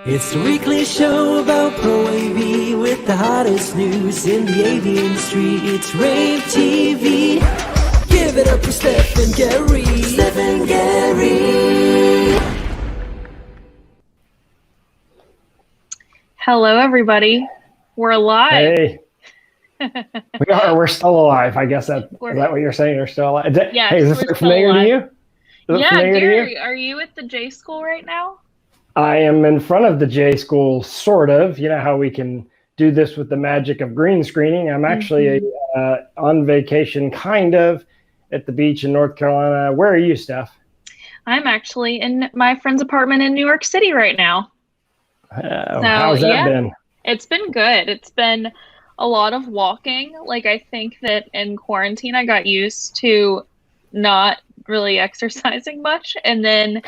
It's the weekly show about rAVe with the hottest news in the AV industry. It's rAVe TV. Give it up for Steph and Gary. Steph and Gary. Hello, everybody. We're alive. Hey. We are. We're still alive. I guess is that what you're saying? We're still alive. Yes, hey, is this familiar to you? Gary, are you at the J School right now? I am in front of the J School, sort of. You know how we can do this with the magic of green screening. I'm actually on vacation, kind of, at the beach in North Carolina. Where are you, Steph? I'm actually in my friend's apartment in New York City right now. How's that been? It's been good. It's been a lot of walking. Like, I think that in quarantine, I got used to not really exercising much. And then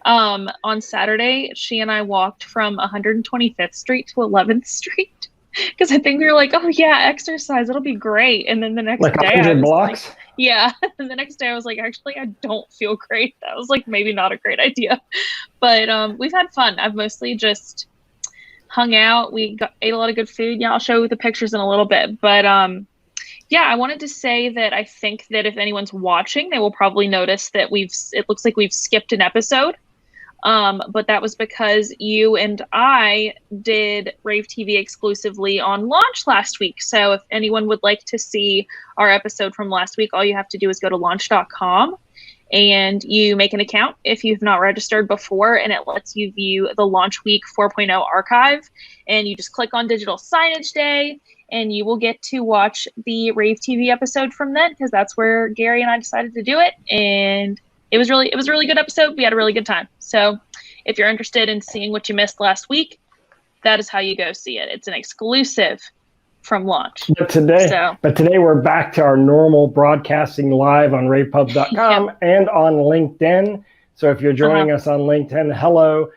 on Saturday, she and I walked from 125th Street to 11th Street because I think we were like, oh yeah, exercise, it'll be great. And then the next day, 100 blocks. Like, yeah. And the next day I was like, actually, I don't feel great. That was like maybe not a great idea, but we've had fun. I've mostly just hung out. Ate a lot of good food. Yeah, I'll show you the pictures in a little bit, but yeah, I wanted to say that I think that if anyone's watching, they will probably notice that it looks like we've skipped an episode. But that was because you and I did rAVe TV exclusively on launch last week. So if anyone would like to see our episode from last week, all you have to do is go to launch.com and you make an account if you've not registered before, and it lets you view the Launch Week 4.0 archive. And you just click on Digital Signage Day and you will get to watch the rAVe TV episode from then, because that's where Gary and I decided to do it. And it was a really good episode. We had a really good time. So if you're interested in seeing what you missed last week, that is how you go see it. It's an exclusive from launch. But today we're back to our normal broadcasting live on ravepub.com and on LinkedIn. So if you're joining us on LinkedIn, hello.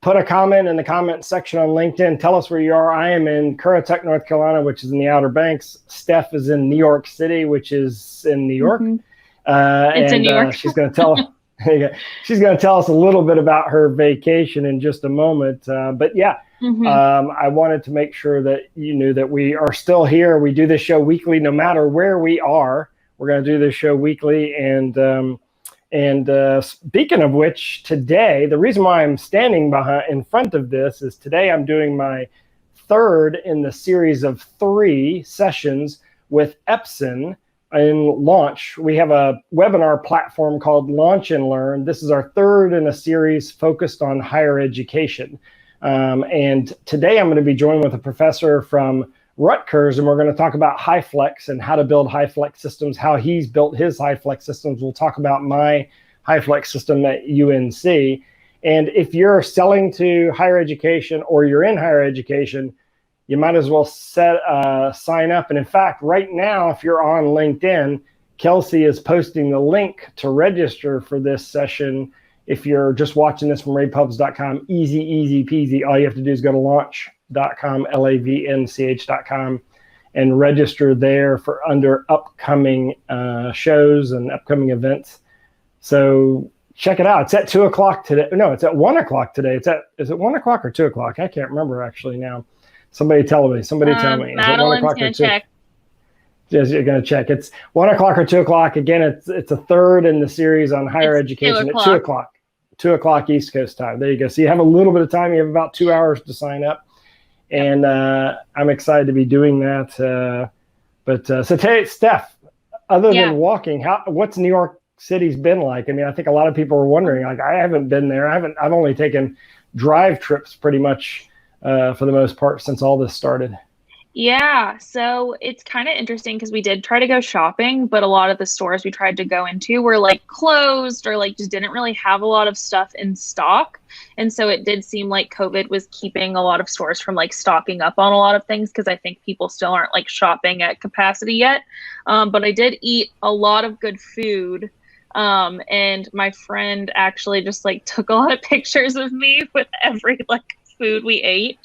Put a comment in the comment section on LinkedIn. Tell us where you are. I am in Currituck, North Carolina, which is in the Outer Banks. Steph is in New York City, which is in New York. It's in New York. She's going to tell us a little bit about her vacation in just a moment. But yeah, I wanted to make sure that you knew that we are still here. We do this show weekly, no matter where we are. We're going to do this show weekly. And speaking of which, today, the reason why I'm standing in front of this is today I'm doing my third in the series of 3 sessions with Epson. In Launch, we have a webinar platform called Launch and Learn. This is our third in a series focused on higher education. And today I'm going to be joined with a professor from Rutgers, and we're going to talk about HyFlex and how to build HyFlex systems, how he's built his HyFlex systems. We'll talk about my HyFlex system at UNC. And if you're selling to higher education or you're in higher education, you might as well sign up. And in fact, right now, if you're on LinkedIn, Kelsey is posting the link to register for this session. If you're just watching this from ravepubs.com, easy peasy. All you have to do is go to launch.com, lavnch.com, and register there for under upcoming shows and upcoming events. So check it out. It's at 2 o'clock today. No, it's at 1 o'clock today. Is it 1 o'clock or 2 o'clock? I can't remember actually now. Somebody tell me. Is it 1 o'clock or 2? Check. Yes, you're going to check. It's 1 o'clock or 2 o'clock. Again, it's a third in the series on higher education at 2 o'clock. 2 o'clock East Coast time. There you go. So you have a little bit of time. You have about 2 hours to sign up. And I'm excited to be doing that. So today, Steph, other than walking, what's New York City's been like? I mean, I think a lot of people are wondering, like, I haven't been there. I've only taken drive trips pretty much for the most part since all this started. Yeah, so it's kind of interesting because we did try to go shopping, but a lot of the stores we tried to go into were like closed or like just didn't really have a lot of stuff in stock. And so it did seem like COVID was keeping a lot of stores from like stocking up on a lot of things, because I think people still aren't like shopping at capacity yet. But I did eat a lot of good food. And my friend actually just like took a lot of pictures of me with every like food we ate.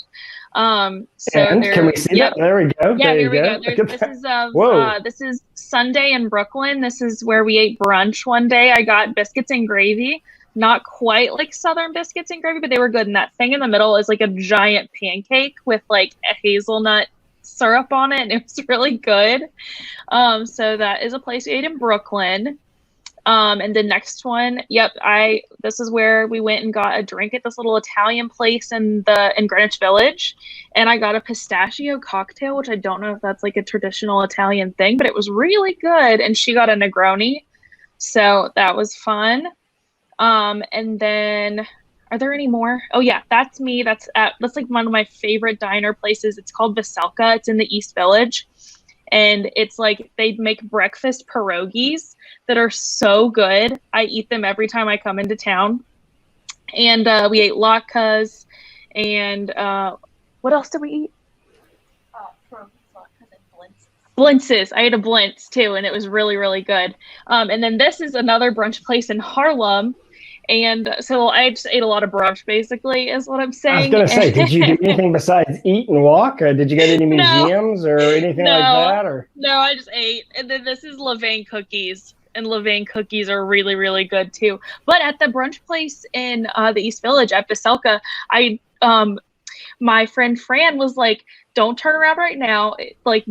Can we see that? There we go. Yeah, here we go. This is Sunday in Brooklyn. This is where we ate brunch one day. I got biscuits and gravy. not quite like Southern biscuits and gravy, but they were good. And that thing in the middle is like a giant pancake with like a hazelnut syrup on it, and it was really good. So that is a place we ate in Brooklyn. And the next one, this is where we went and got a drink at this little Italian place in Greenwich Village, and I got a pistachio cocktail, which I don't know if that's like a traditional Italian thing, but it was really good. And she got a Negroni, so that was fun. And then, are there any more? Oh yeah, that's me. That's like one of my favorite diner places. It's called Veselka. It's in the East Village. And it's like they make breakfast pierogies that are so good. I eat them every time I come into town. And we ate latkes. And what else did we eat? Pierogies, latkes, and blintzes. I ate a blintz too, and it was really, really good. And then this is another brunch place in Harlem. And so I just ate a lot of brunch, basically, is what I'm saying. I was going to say, did you do anything besides eat and walk? Or did you go to any museums or anything like that? Or no, I just ate. And then this is Levain Cookies. And Levain Cookies are really, really good, too. But at the brunch place in the East Village at Veselka, my friend Fran was like, don't turn around right now.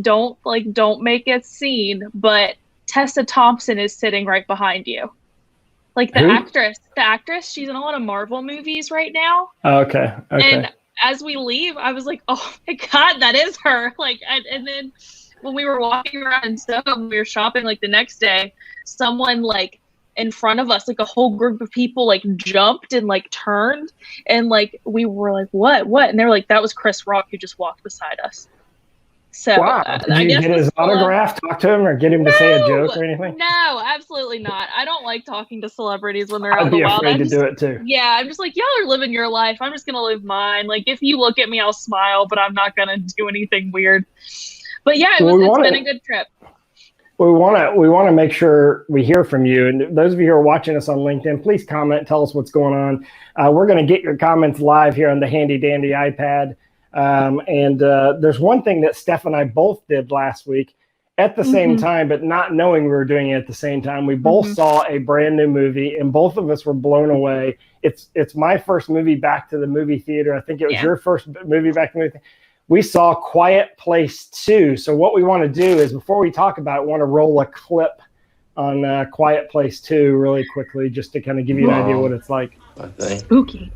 Don't make a scene. But Tessa Thompson is sitting right behind you. Like the actress, she's in a lot of Marvel movies right now. Oh, okay. And as we leave, I was like, oh my God, that is her. Like, and then when we were walking around in Soho, we were shopping like the next day, someone like in front of us, like a whole group of people like jumped and like turned, and like we were like, what? And they were like, that was Chris Rock who just walked beside us. So wow. Did you get his autograph, talk to him, or get him to say a joke or anything? No, absolutely not. I don't like talking to celebrities when they're out I'd in the be wild. afraid to do it too. Yeah, I'm just like, y'all are living your life. I'm just gonna live mine. Like, if you look at me, I'll smile, but I'm not gonna do anything weird. But yeah, it's been a good trip. We want to make sure we hear from you. And those of you who are watching us on LinkedIn, please comment, tell us what's going on. We're going to get your comments live here on the handy dandy iPad. And there's one thing that Steph and I both did last week at the same time, but not knowing we were doing it at the same time. We both saw a brand new movie, and both of us were blown away. It's my first movie back to the movie theater. I think it was your first movie back to the movie theater. We saw Quiet Place 2. So what we want to do is, before we talk about it, we want to roll a clip on Quiet Place 2 really quickly, just to kind of give you an idea what it's like. Spooky.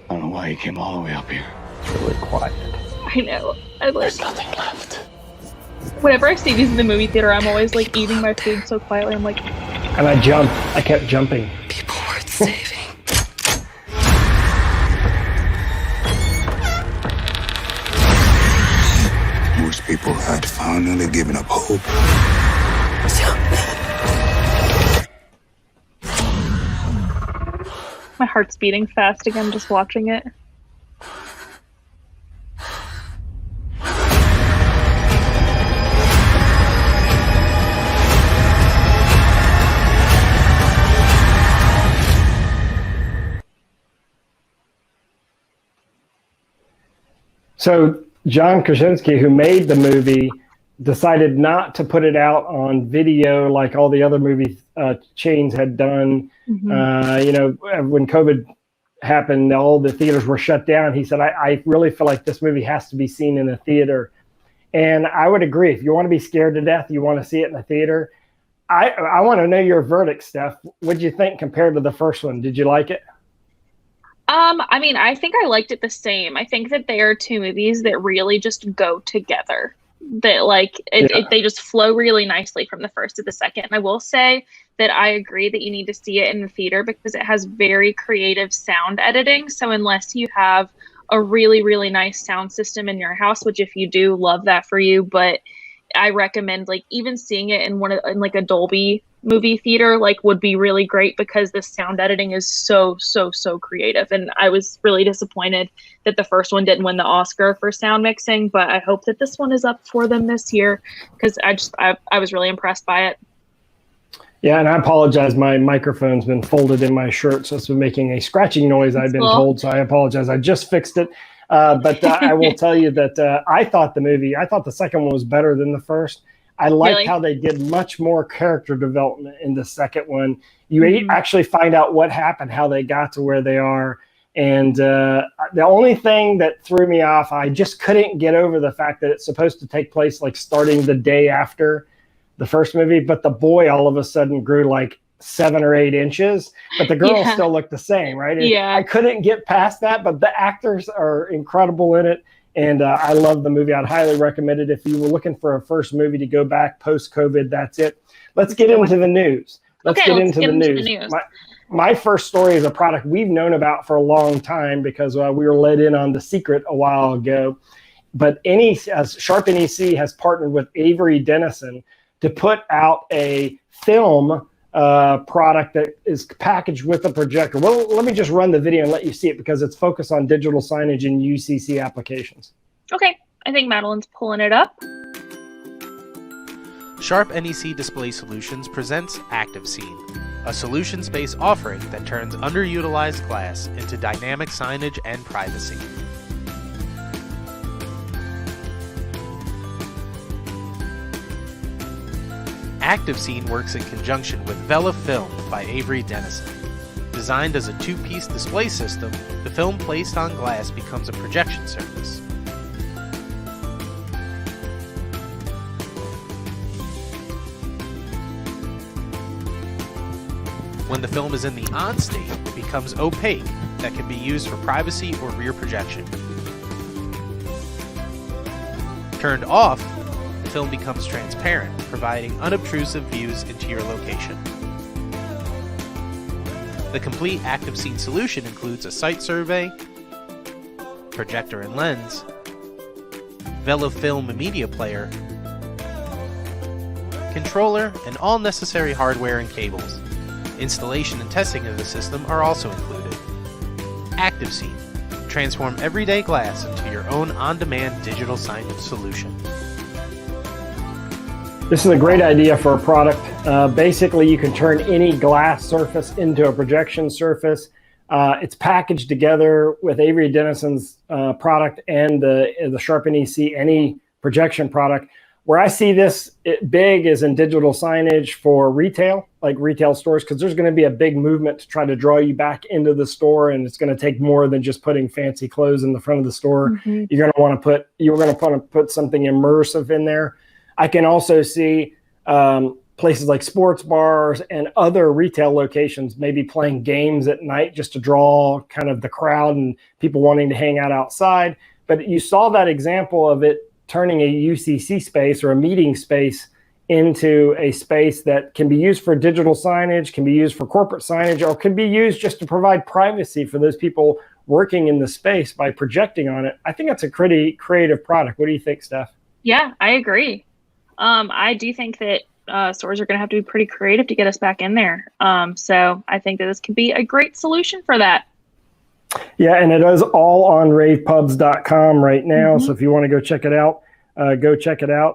I don't know why you came all the way up here. It's really quiet. I know. There's nothing left. Whenever I see these in the movie theater, I'm always like eating my food so quietly. I'm like, and I kept jumping. People worth saving. Most people had finally given up hope. my heart's beating fast again just watching it. So John Krasinski, who made the movie, decided not to put it out on video like all the other movie chains had done. Mm-hmm. When COVID happened, all the theaters were shut down. He said, I really feel like this movie has to be seen in a theater. And I would agree. If you want to be scared to death, you want to see it in a theater. I want to know your verdict, Steph. What did you think compared to the first one? Did you like it? I think I liked it the same. I think that they are two movies that really just go together. That they just flow really nicely from the first to the second. And I will say that I agree that you need to see it in the theater because it has very creative sound editing. So unless you have a really, really nice sound system in your house, which if you do, love that for you. But I recommend even seeing it in a Dolby movie theater like would be really great because the sound editing is so creative, and I was really disappointed that the first one didn't win the Oscar for sound mixing, but I hope that this one is up for them this year because I was really impressed by it. Yeah, and I apologize. My microphone's been folded in my shirt, so it's been making a scratching noise. I've been told, so I apologize. I just fixed it. But I will tell you that I thought the second one was better than the first. I liked how they did much more character development in the second one. You actually find out what happened, how they got to where they are. And the only thing that threw me off, I just couldn't get over the fact that it's supposed to take place like starting the day after the first movie, but the boy all of a sudden grew like 7 or 8 inches, but the girl still looked the same, right? I couldn't get past that, but the actors are incredible in it. And I love the movie. I'd highly recommend it. If you were looking for a first movie to go back post-COVID, that's it. Let's get into the news. Let's get into the news. My first story is a product we've known about for a long time because we were let in on the secret a while ago. But Sharp NEC has partnered with Avery Dennison to put out a film product that is packaged with a projector. Well, let me just run the video and let you see it because it's focused on digital signage and UCC applications. Okay, I think Madeline's pulling it up. Sharp NEC Display Solutions presents ActiveScene, a solutions-based offering that turns underutilized glass into dynamic signage and privacy. ActiveScene works in conjunction with Vela Film by Avery Dennison. Designed as a 2-piece display system, the film placed on glass becomes a projection surface. When the film is in the on state, it becomes opaque that can be used for privacy or rear projection. Turned off, the film becomes transparent, providing unobtrusive views into your location. The complete ActiveScene solution includes a site survey, projector and lens, Vela Film media player, controller, and all necessary hardware and cables. Installation and testing of the system are also included. ActiveScene. Transform everyday glass into your own on-demand digital signage solution. This is a great idea for a product. Basically, you can turn any glass surface into a projection surface. It's packaged together with Avery Dennison's product and the Sharp NEC any projection product. Where I see this big is in digital signage for retail, like retail stores, because there's going to be a big movement to try to draw you back into the store, and it's going to take more than just putting fancy clothes in the front of the store. You're going to want to put something immersive in there. I can also see places like sports bars and other retail locations maybe playing games at night just to draw kind of the crowd and people wanting to hang out outside. But you saw that example of it turning a UCC space or a meeting space into a space that can be used for digital signage, can be used for corporate signage, or can be used just to provide privacy for those people working in the space by projecting on it. I think that's a pretty creative product. What do you think, Steph? Yeah, I agree. I do think that stores are going to have to be pretty creative to get us back in there. So I think that this could be a great solution for that. Yeah, and it is all on ravepubs.com right now. So if you want to go check it out,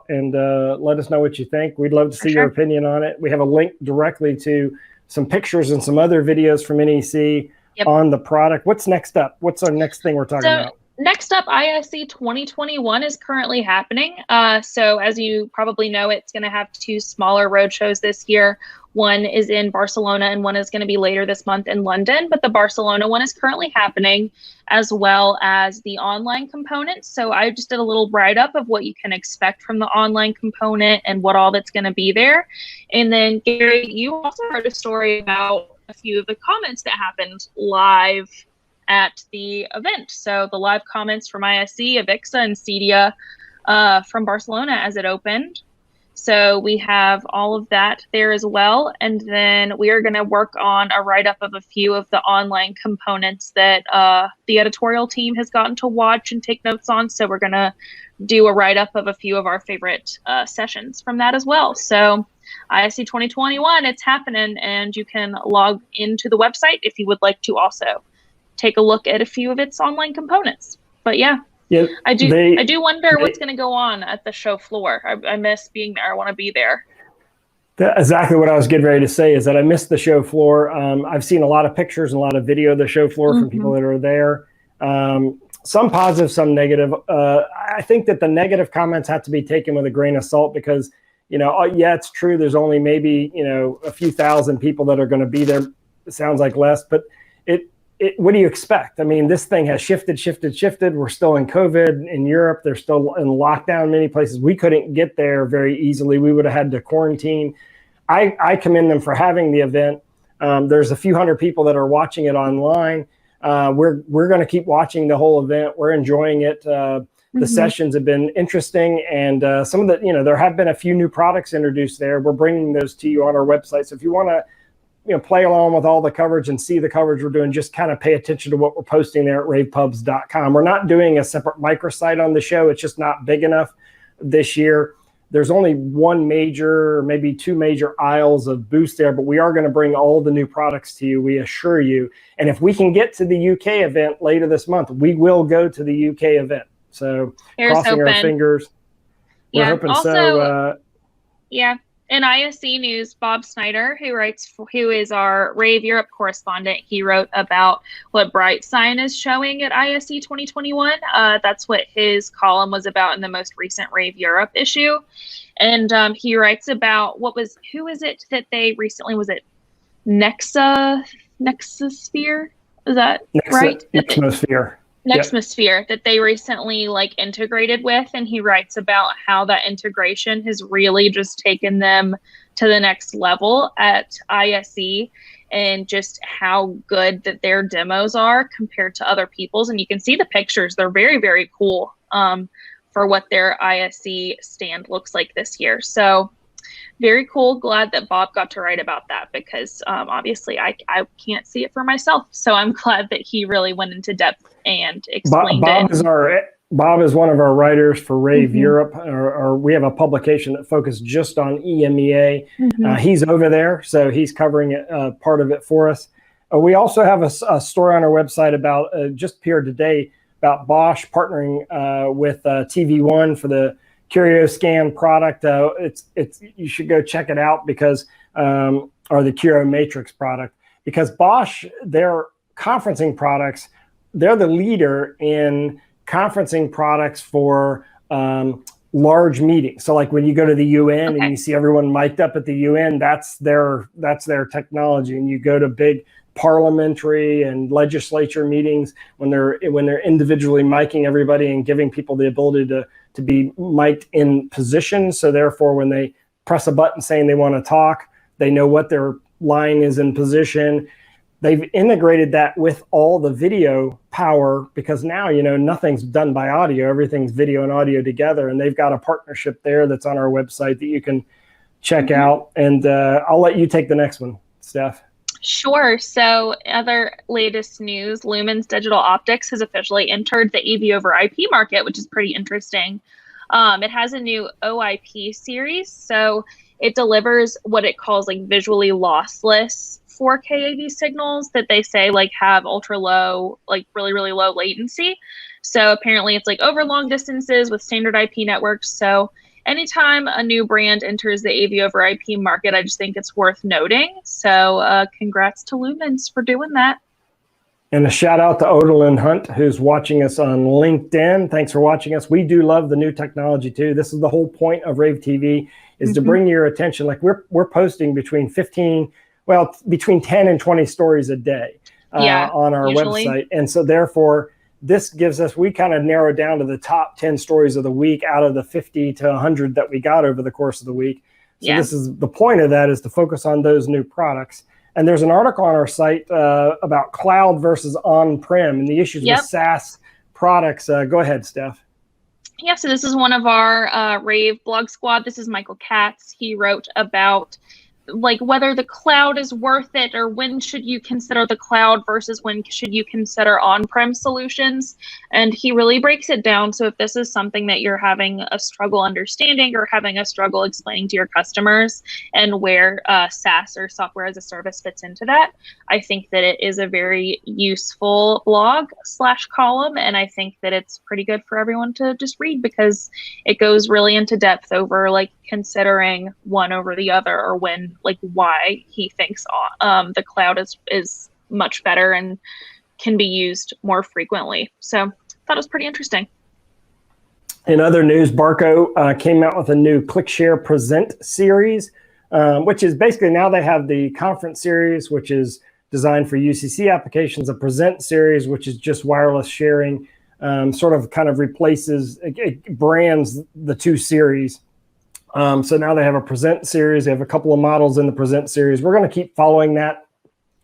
and let us know what you think. We'd love to see your opinion on it. We have a link directly to some pictures and some other videos from NEC on the product. What's next up? What's our next thing we're talking about? Next up, ISE 2021 is currently happening. So as you probably know, it's going to have 2 smaller road shows this year. One is in Barcelona and one is going to be later this month in London. But the Barcelona one is currently happening, as well as the online component. So I just did a little write-up of what you can expect from the online component and what all that's going to be there. And then, Gary, you also heard a story about a few of the comments that happened live at the event. So the live comments from ISE, Avixa, and Cedia from Barcelona as it opened. So we have all of that there as well. And then we are going to work on a write-up of a few of the online components that the editorial team has gotten to watch and take notes on. So we're going to do a write-up of a few of our favorite sessions from that as well. So ISE 2021, it's happening, and you can log into the website if you would like to also take a look at a few of its online components. But yeah, I do wonder what's going to go on at the show floor. I miss being there. I want to be there. Exactly what I was getting ready to say is that I missed the show floor. I've seen a lot of pictures and a lot of video of the show floor from people that are there. Some positive, some negative. I think that the negative comments have to be taken with a grain of salt because, yeah, it's true. There's only maybe, a few thousand people that are going to be there. It sounds like less, but what do you expect? I mean, this thing has shifted. We're still in COVID in Europe. They're still in lockdown in many places. We couldn't get there very easily. We would have had to quarantine. I commend them for having the event. There's a few hundred people that are watching it online. We're going to keep watching the whole event. We're enjoying it. The sessions have been interesting, and some of the, there have been a few new products introduced there. We're bringing those to you on our website. So if you want to, play along with all the coverage and see the coverage we're doing, just kind of pay attention to what we're posting there at ravepubs.com. We're not doing a separate microsite on the show. It's just not big enough this year. There's only one major, maybe two major aisles of booths there, but we are going to bring all the new products to you, we assure you. And if we can get to the UK event later this month, we will go to the UK event. So crossing our fingers. We're hoping also, so. Yeah. In ISE news, Bob Snyder, who is our rAVe Europe correspondent, he wrote about what Bright Sign is showing at ISE 2021. That's what his column was about in the most recent rAVe Europe issue. And he writes about who is it that they recently, was it Nexosphere? Is that right? Nexosphere. Nexosphere that they recently integrated with, and he writes about how that integration has really just taken them to the next level at ISE, and just how good that their demos are compared to other people's. And you can see the pictures; they're very, very cool for what their ISE stand looks like this year. So very cool. Glad that Bob got to write about that because obviously I can't see it for myself. So I'm glad that he really went into depth and explained it. Bob is one of our writers for rAVe Europe, or we have a publication that focuses just on EMEA. He's over there, so he's covering it, part of it for us. We also have a story on our website about just appeared today about Bosch partnering with TV1 for the Curio Scan product. You should go check it out because, or the Curio Matrix product, because Bosch, their conferencing products, they're the leader in conferencing products for large meetings. So like when you go to the UN and you see everyone mic'd up at the UN, that's their technology. And you go to big parliamentary and legislature meetings when they're individually miking everybody and giving people the ability to be mic'd in position. So therefore, when they press a button saying they want to talk, they know what their line is in position. They've integrated that with all the video power because now, nothing's done by audio. Everything's video and audio together. And they've got a partnership there that's on our website that you can check out. And I'll let you take the next one, Steph. Sure. So other latest news, Lumen's Digital Optics has officially entered the AV over IP market, which is pretty interesting. It has a new OIP series. So it delivers what it calls visually lossless 4K AV signals that they say have ultra low, really, really low latency. So apparently it's over long distances with standard IP networks. So anytime a new brand enters the AV over IP market, I just think it's worth noting. So congrats to Lumens for doing that. And a shout out to Odalyn Hunt, who's watching us on LinkedIn. Thanks for watching us. We do love the new technology too. This is the whole point of rAVe TV is to bring your attention. We're posting between 10 and 20 stories a day on our website. And so therefore, this gives us, we kind of narrowed down to the top 10 stories of the week out of the 50 to 100 that we got over the course of the week. So this is the point of that, is to focus on those new products. And there's an article on our site about cloud versus on-prem and the issues with SaaS products. Go ahead, Steph. Yeah, so this is one of our rAVe blog squad. This is Michael Katz. He wrote about like whether the cloud is worth it, or when should you consider the cloud versus when should you consider on-prem solutions. And he really breaks it down. So if this is something that you're having a struggle understanding or having a struggle explaining to your customers, and where SaaS or software as a service fits into that, I think that it is a very useful blog/column. And I think that it's pretty good for everyone to just read, because it goes really into depth over like considering one over the other, or when, like, why he thinks the cloud is much better and can be used more frequently. So I thought it was pretty interesting. In other news, Barco came out with a new ClickShare Present series, which is basically, now they have the conference series, which is designed for UCC applications, a Present series, which is just wireless sharing, sort of kind of replaces, it brands the two series. So now they have a Present series. They have a couple of models in the Present series. We're going to keep following that.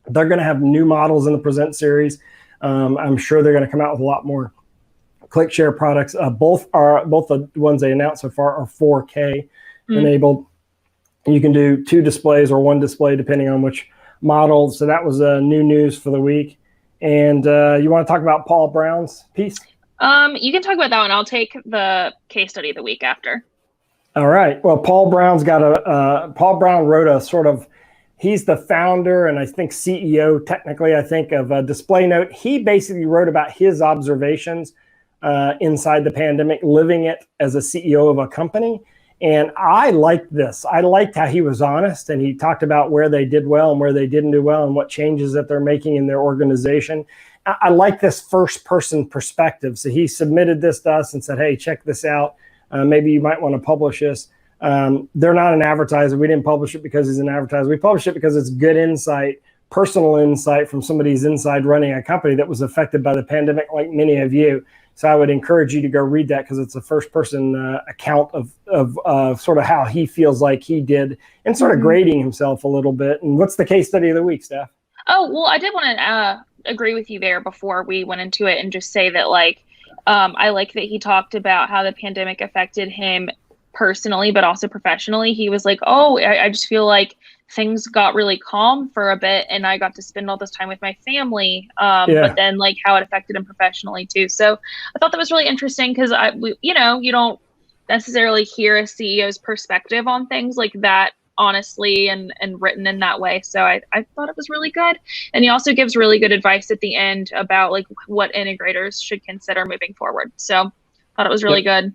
They're going to have new models in the Present series. I'm sure they're going to come out with a lot more ClickShare products. Both the ones they announced so far are 4K enabled. You can do 2 displays or 1 display depending on which model. So that was new news for the week. And you want to talk about Paul Brown's piece? You can talk about that one. I'll take the case study of the week after. All right. Well, Paul Brown's got Paul Brown wrote a sort of, he's the founder and I think CEO technically, I think, of DisplayNote. He basically wrote about his observations inside the pandemic, living it as a CEO of a company. And I liked this. I liked how he was honest, and he talked about where they did well and where they didn't do well and what changes that they're making in their organization. I like this first person perspective. So he submitted this to us and said, hey, check this out. Maybe you might want to publish this. They're not an advertiser. We didn't publish it because he's an advertiser. We published it because it's good insight, personal insight from somebody who's inside running a company that was affected by the pandemic, like many of you. So I would encourage you to go read that, because it's a first person account of sort of how he feels like he did, and sort of grading himself a little bit. And what's the case study of the week, Steph? Oh, well, I did want to agree with you there before we went into it, and just say that, like, I like that he talked about how the pandemic affected him personally, but also professionally. He was like, oh, I just feel like things got really calm for a bit, and I got to spend all this time with my family. But then, like, how it affected him professionally too. So I thought that was really interesting, because you don't necessarily hear a CEO's perspective on things like that honestly and written in that way. So I thought it was really good. And he also gives really good advice at the end about like what integrators should consider moving forward. So I thought it was really good.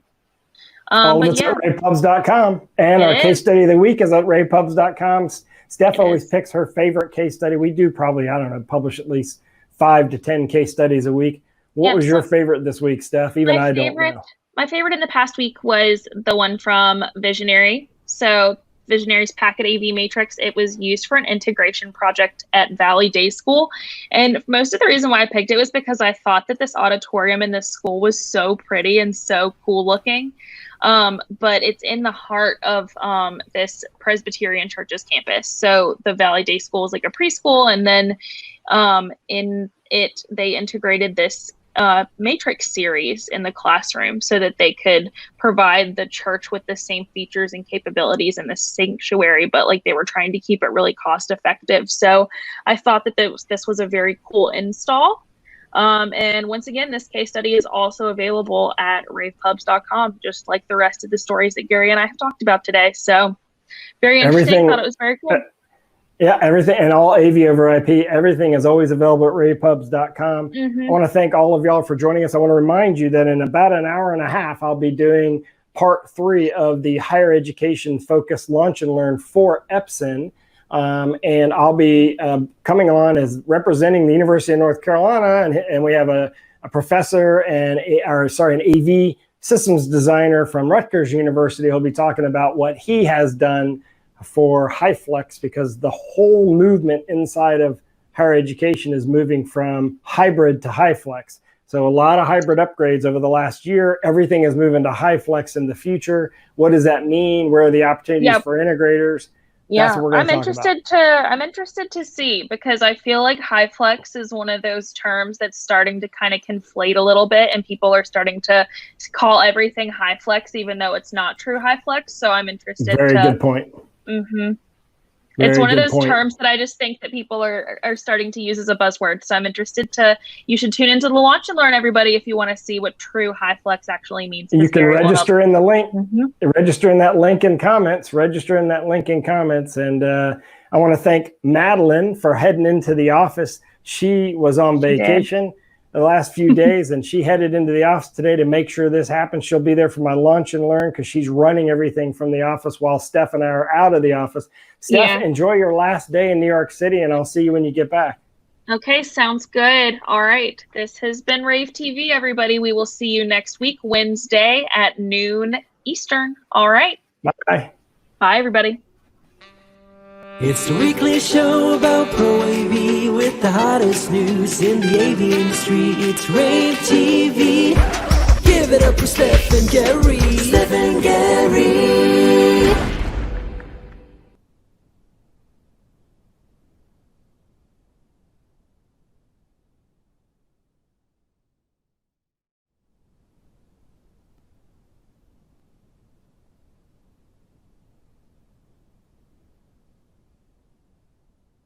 All of it's at ravepubs.com. And our case study of the week is at ravepubs.com. Steph always picks her favorite case study. We do probably, I don't know, publish at least 5 to 10 case studies a week. What was your favorite this week, Steph? Even I don't know. My favorite in the past week was the one from Visionary. So Visionary's Packet AV Matrix. It was used for an integration project at Valley Day School. And most of the reason why I picked it was because I thought that this auditorium in this school was so pretty and so cool looking. But it's in the heart of this Presbyterian church's campus. So the Valley Day School is like a preschool. And then in it, they integrated this Matrix series in the classroom so that they could provide the church with the same features and capabilities in the sanctuary, but like they were trying to keep it really cost effective. So I thought that this was a very cool install. And once again, this case study is also available at ravepubs.com, just like the rest of the stories that Gary and I have talked about today. So very interesting. I thought it was very cool. Yeah, everything and all AV over IP, everything is always available at ravepubs.com. I want to thank all of y'all for joining us. I want to remind you that in about an hour and a half, I'll be doing part 3 of the higher education focused lunch and learn for Epson. And I'll be coming on as representing the University of North Carolina. And we have a professor and an AV systems designer from Rutgers University. He'll be talking about what he has done for HyFlex, because the whole movement inside of higher education is moving from hybrid to HyFlex. So a lot of hybrid upgrades over the last year. Everything is moving to HyFlex in the future. What does that mean? Where are the opportunities for integrators? Yeah, I'm interested to see, because I feel like HyFlex is one of those terms that's starting to kind of conflate a little bit, and people are starting to call everything HyFlex, even though it's not true HyFlex. So I'm interested. Very good point. It's one of good those point. terms that I just think that people are starting to use as a buzzword. So I'm interested you should tune into the launch and learn, everybody, if you want to see what true high flex actually means. You can register in the link, Mm-hmm. register in that link in comments, And I want to thank Madeline for heading into the office. She was on vacation the last few days, and she headed into the office today to make sure this happens. She'll be there for my lunch and learn because she's running everything from the office while Steph and I are out of the office. Steph, enjoy your last day in New York City, and I'll see you when you get back. Okay, sounds good. All right. This has been rAVe TV, everybody. We will see you next week, Wednesday at noon Eastern. All right. Bye. Bye, everybody. It's the weekly show about Pro AV with the hottest news in the AV industry. It's rAVe TV. Give it up for Steph and Gary. Steph and Gary.